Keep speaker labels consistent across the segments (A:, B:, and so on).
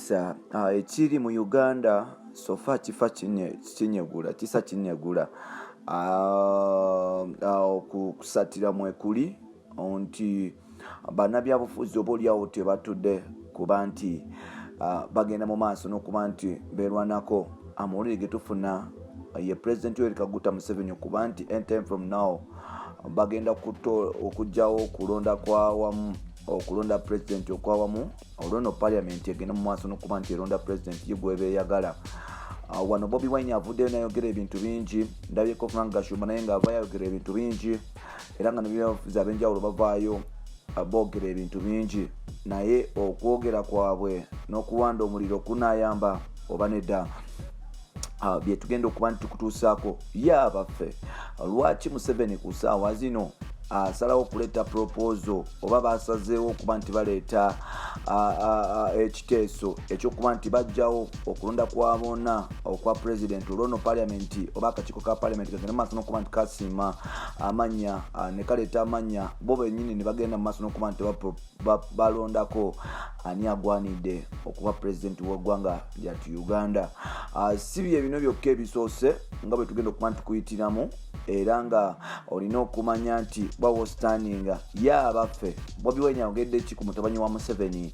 A: ekitiisa ekiri mu Uganda sofa kifa kinyegula kisa kinyegula okusatira mwekuli nti bannabyabufuzi oba oliawo tebatudde kuba nti bagenda mu maaso n'okuba nti beerwanako amawulire ge tufuna ye President Yoweri Kaguta Museveni okuba nti anytime from now bagenda okujjawo okulonda kwawamu okulonda president okwawamu olwono parliament egenda mu maaso n'okuba nti eronda president ye gwebeyagala. Wano Bobi Wine avuddeyo nayogera ebintu bingi, ndabyeko Frank Gashumba naye nga bayogera ebintu bingi era nga nebyabufuzi ab'enjawulo bavaayo boogera ebintu bingi, naye okwogera kwabwe n'okuwanda omuliro kunayamba oba nedda byetugenda okuba nti tukutuusaako ye abaffe. Lwaki Museveni ku ssaawa zino asalawo okuleeta proposal oba basazeewo okuba nti baleeta ekiteeso ekyokuba nti bajjawo okulonda kwa bonna okwa president olwono parliament oba akakiiko ka parliament kagenda mu maaso n'okuba nti kasiima amannya ne kaleeta amannya bo bennyini ne bagenda mu maaso n'okuba nti balondako ani agwanidde okuba president w'eggwanga lyatu Uganda. Si bye bino byokka ebisoose nga bwe tugenda okuba nti tukuyitiramu era nga olina okumanya nti bawo standing ye abaffe. Bobi Wine ayogedde ki ku mutabani wa Museveni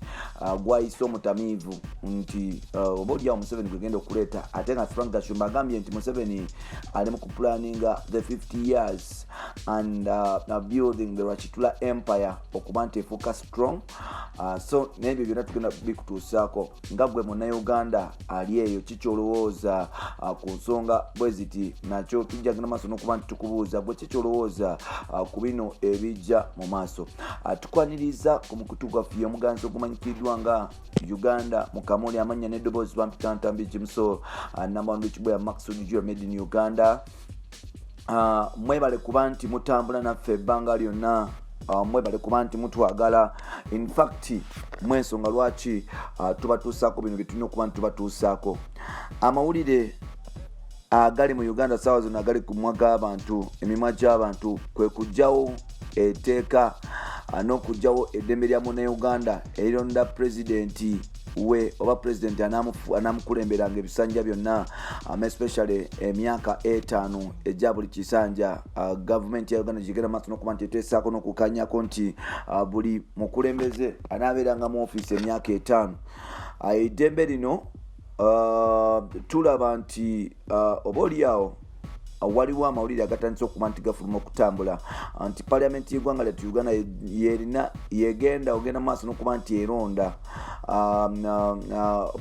A: gwayise omutamiivu nti oba oliawo Museveni gwegenda okuleeta, ate nga Frank Gashumba agambye nti Museveni ali mu kupulaninga the 50 years and building the Rachitula empire okuba nti efuuka strong. So nebyo byonna tugenda bikutuusaako nga gwe munnauganda ali eyo kikyolowooza ku nsonga bwe ziti nakyo tujja genda maaso n'okuba nti tukubuuza gwe kikyolowooza ku bino ebijja mu maaso. Tukwaniriza ku mukutu gwaffe omuganzi ogumanyikiddwa nga Uganda Mukamooli amannya n'eddoboozi bampitantambi Jimso number 1 Kiboya Maxud Jio made in Uganda. Mwebale kuba nti mutambula naffe ebbanga lyonna, mwebale kuba nti mutwagala. In fact mwensonga lwaki tubatuusaako bino byetulina okuba nti tubatuusaako. Amawulire agali mu Uganda saawa zino agali ku mwa g'abantu, emimwa gy'abantu kwe kujjawo etteeka n'okujjawo eddembe lya munnauganda erironda pulezidenti we oba pulezidenti anaamukulemberanga ebisanja byonna, especially emyaka 5 ejja buli kisanja. Gavumenti ya Uganda gigenda maaso n'okuba nti eteesaako n'okukanyako nti buli mukulembeze anaabeeranga mu ofiisi emyaka 5. Eddembe lino tulaba nti oba oliawo waliwo amawulire agatandise okuba nti gafuluma okutambula nti parliament y'eggwanga lyatu Uganda yegenda ogenda maaso n'okuba nti eronda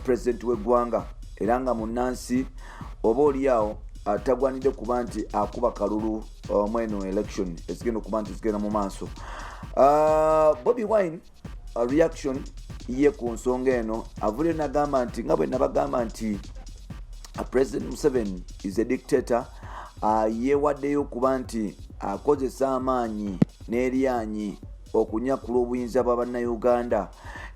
A: president w'eggwanga era nga munnansi oba oliawo tagwanidde kuba nti akuba kalulu mweno election ezigenda okuba nti zigenda mu maaso. Bobi Wine reaction ye ku nsonga eno avule nagamba nti nga bwe nabagamba nti President Museveni is a dictator. Yewaddeyo kuba nti akozesa amaanyi n'eryanyi okunyakula obuyinza bwa bannayuganda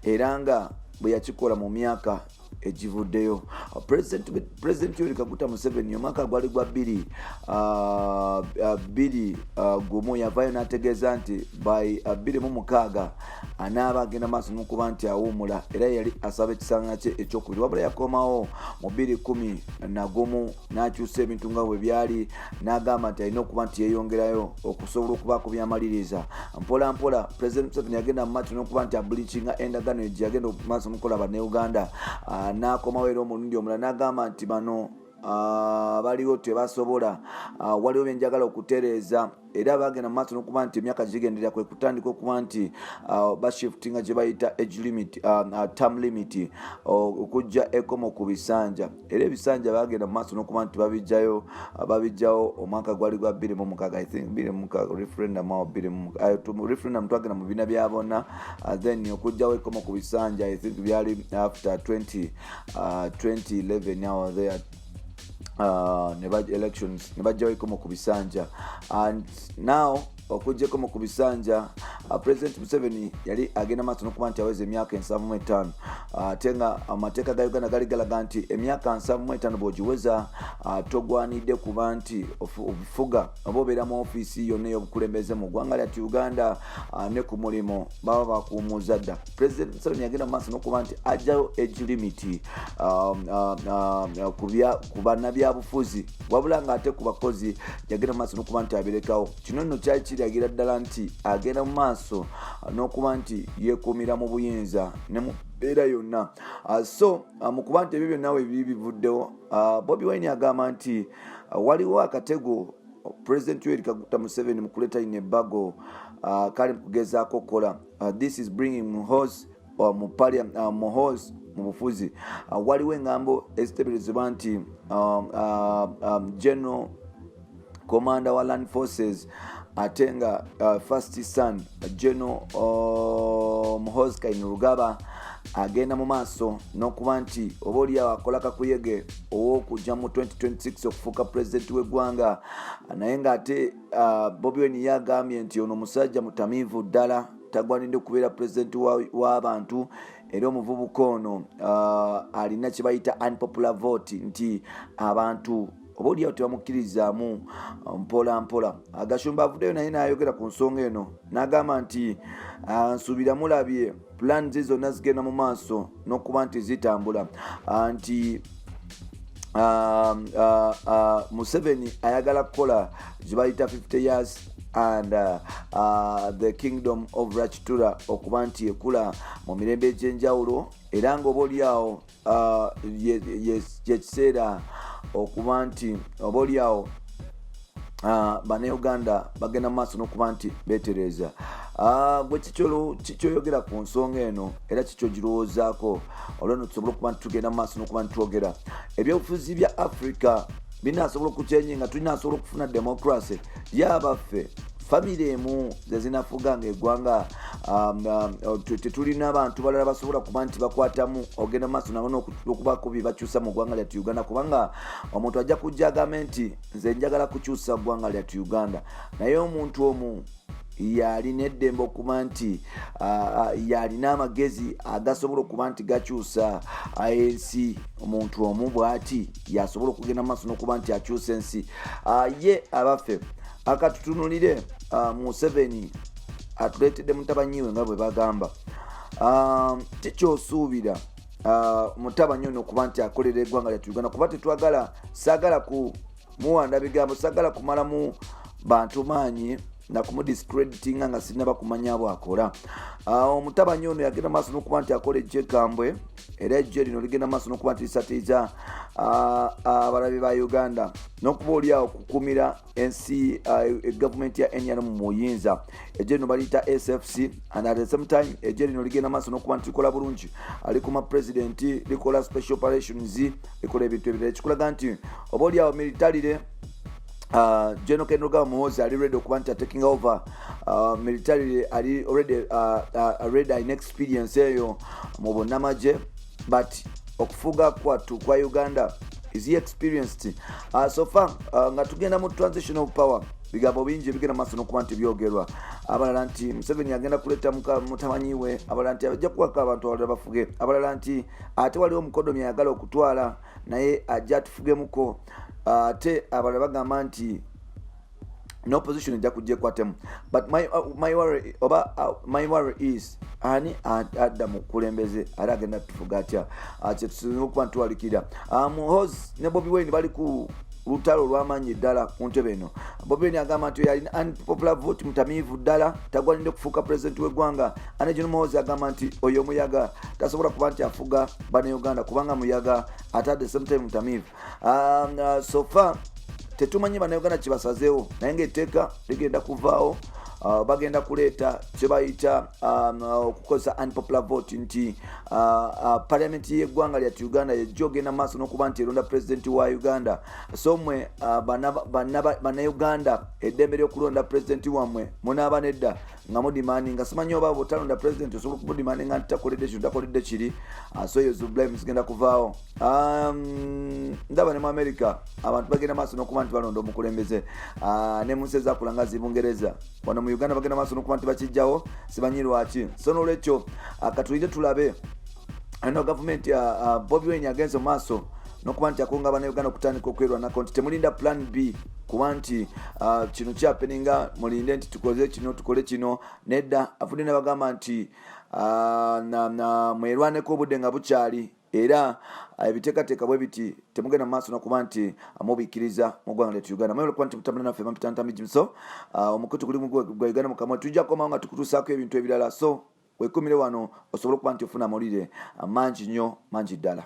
A: era nga bwe yakikola mu myaka egivuddeyo. President Yoweri Kaguta Museveni omwaka gwali gwa 2021 yavaayo n'ategeeza nti by 2026 anaaba agenda maaso n'okuba nti awummula era yali asaba ekisanga kye ekyokubiri, wabula yakomawo mu 2011 n'akyusa ebintu nga bwe byali n'agamba nti alina okuba nti yeeyongerayo okusobola okubaako byamaliriza. Mpola mpola President Museveni yagenda mu maaso n'okuba nti abulikinga endagaano gye yagenda maaso n'okukola bannauganda. N'akomawo era omulundi omulala n'agamba nti bano baliwo tebasobola, waliwo byenjagala okutereeza era bagenda mu maaso n'okuba nti emyaka gigendera kwe kutandika okuba nti bashiftinga gye bayita age limit, term limit okujja ekomo ku bisanja era ebisanja bagenda mu maaso n'okuba nti babijjawo omwaka gwali gwa 2026 I think 2026 referendum twagenda mu bina bya bonna then okujjawo ekomo ku bisanja I think byali after 2011 now there elections ne bajjawo ikomo ku bisanja and now okujjeko mu kubisanja President Museveni yali agenda maaso n'okuba nti aweza emyaka 75 ate nga amateeka ga Uganda gali galaga nti emyaka 75 bw'ogiweza togwanidde kuba nti obufuga oba obeera mu ofiisi yonna ey'obukulembeze mu ggwanga lyati Uganda ne ku mulimu baba bakuumuuza dda. President Museveni yagenda mu maaso n'okuba nti ajjayo age limit ku bannabyabufuzi wabula ng'ate ku bakozi yagenda mu maaso n'okuba nti abirekawo. Kino nno kyali kiragira ddala nti agenda mu maaso n'okuba nti yeekuumira mu buyinza ne mu mbeera yonna. So mu kuba nti ebyo byonna we biri bivuddewo, Bobi Wine agamba nti waliwo akatego President Yoweri Kaguta Museveni mu kuleeta ino ebbago kali mu kugezaako okukola. This is bringing muhoozi mu bufuzi. Waliwo engambo eziteeberezebwa nti General Commander wa Land Forces ate nga first son General Muhoozi Kainerugaba agenda mu maaso n'okuba nti oba oliawo akola kakuyege ow'okujja mu 2026 okufuuka president w'eggwanga. Naye ng'ate Bobi Wine yagambye nti ono musajja mutamiivu ddala, tagwanidde kubeera president w'abantu era omuvubuka ono alina kye bayita unpopular vote, nti abantu oba oliawo tebamukkirizaamu mpola mpola. Gashumba avuddeyo naye n'ayogera ku nsonga eno n'agamba nti nsuubira mulabye plan ze zonna zigenda mu maaso n'okuba nti zitambula, nti Museveni ayagala kukola gye bayita 50 years and the kingdom of Rachitura, okuba nti ekula mu mirembe egy'enjawulo era ng'oba oliawo yekiseera okuba nti oba oliawo Bannayuganda bagenda mu maaso n'okuba nti beetereza. Gwe kikyoyogera ku nsonga eno era kikyogirowoozaako olw'eno tusobole okuba nti tugenda mu maaso n'okuba nti twogera ebyobufuzi bya Africa binaasobola okukyenyi nga tulinasobola okufuna democracy yabaffe famire emu zezinafuga ng'eggwanga tetulina abantu balala basobola kuba nti bakwatamu ogenda maaso nabo n'okubako bye bakyusa mu ggwanga lyatu Uganda, kubanga omuntu ajja kujja agambe nti nze njagala kukyusa ggwanga lyatu Uganda, naye omuntu omu yalina eddembe okuba nti yalina amagezi agasobola okuba nti gakyusa ensi. Omuntu omu bw'ati yasobola okugenda maaso n'okuba nti akyusa ensi. Ye abaffe akatutunulire Museveni atuleetedde mutabanyi we nga bwe bagamba. Tikyosuubira mutabanyi ono okuba nti akolera eggwanga lyatu Uganda, kuba tetwagala, saagala kumuwanda bigambo, saagala kumalamu bantu maanyi na kumudiscreditinga nga sirina bakumanya bwakola. Omutabanyi ono yagenda maaso n'okuba nti akola ejjekambwe era ejje lino ligenda maaso n'okuba nti lisatiiza abalabi ba Uganda n'okuba oliawo okukumira ensi gavumenti ya NRM mu buyinza. Ejje lino baliyita SFC, and at the same time ejje lino ligenda maaso n'okuba nti likola bulungi, alikuma president, likola special operations, likola ebintu ebirala ekikulaga nti oba oliawo militarire General Kainerugaba Muhoozi ali ready okuba nti taking over military, ali already in experience eyo mu bonnamagye, but okufuga kwatu kwa Uganda is he experienced. So far nga tugenda mu transition of power, bigambo bingi bigenda maaso n'okuba nti byogerwa. Abalala nti Museveni agenda kuleeta mutabanyi we, abalala nti ajja kuwaka abantu abalala bafuge, abalala nti ate waliwo omukodomi ayagala okutwala naye ajja atufugemuko, ate abalala bagamba nti no position ejja kujja ekwatemu. But my worry is ani adda mu kulembeze ali agenda tufuga atya, kyetusinza okuba ntuwalikira. Muhoozi ne Bobi Wine bali ku lutalo lw'amaanyi ddala ku ntebe eno. Bobi Wine agamba nti yalina unpopular vote, mutamiivu ddala, tagwanidde kufuuka president w'eggwanga. Ane General Muhoozi agamba nti oyo omuyaga tasobola kuba nti afuga Bannayuganda kubanga muyaga ate at the same time mutamiivu. So far tetumanyi Bannayuganda kye basazeewo, naye ng'etteeka ligenda kuvaawo bagenda kuleeta kye bayita okukozesa unpopular vote nti parliament y'eggwanga lyattu Uganda yejja ogenda maaso n'okuba nti eronda president wa Uganda. So mmwe bannayuganda eddembe ly'okulonda president wammwe munaaba nedda nga mudimani nga simanyi oba botalonda president osobola okumudimani nga ntakoledde kino takoledde kiri. So eyo zibulame zigenda kuvaawo. Ndaba ne mu America abantu bagenda maaso n'okuba nti balonda omukulembeze ne mu nsi ezakulanga z'Ebungereza. Wano mu Uganda bagenda maaso n'okuba nti bakijjawo simanyi lwaki. So n'olwekyo katulinde tulabe ano gavumenti ya Bobi Wine agenze maaso n'okuba nti akunga Bannayuganda okutandika okwerwanako nti temulinda plan B kuba nti kino kyapeninga mulinde nti tukoze kino tukole kino. Nedda afudde ne bagamba nti mwerwaneko obudde nga bukyali era ebiteekateeka bwe biti temugenda mu maaso n'okuba nti mubikkiriza mu ggwanga lyattu Uganda. Mwebale okuba nti mutambula naffe Mampitantami Jimso omukutu guli gwa Uganda Mukamooli tujja kukomawo nga tukutuusaako ebintu ebirala. So wekumire wano osobole okuba nti ofuna amawulire mangi nnyo mangi ddala.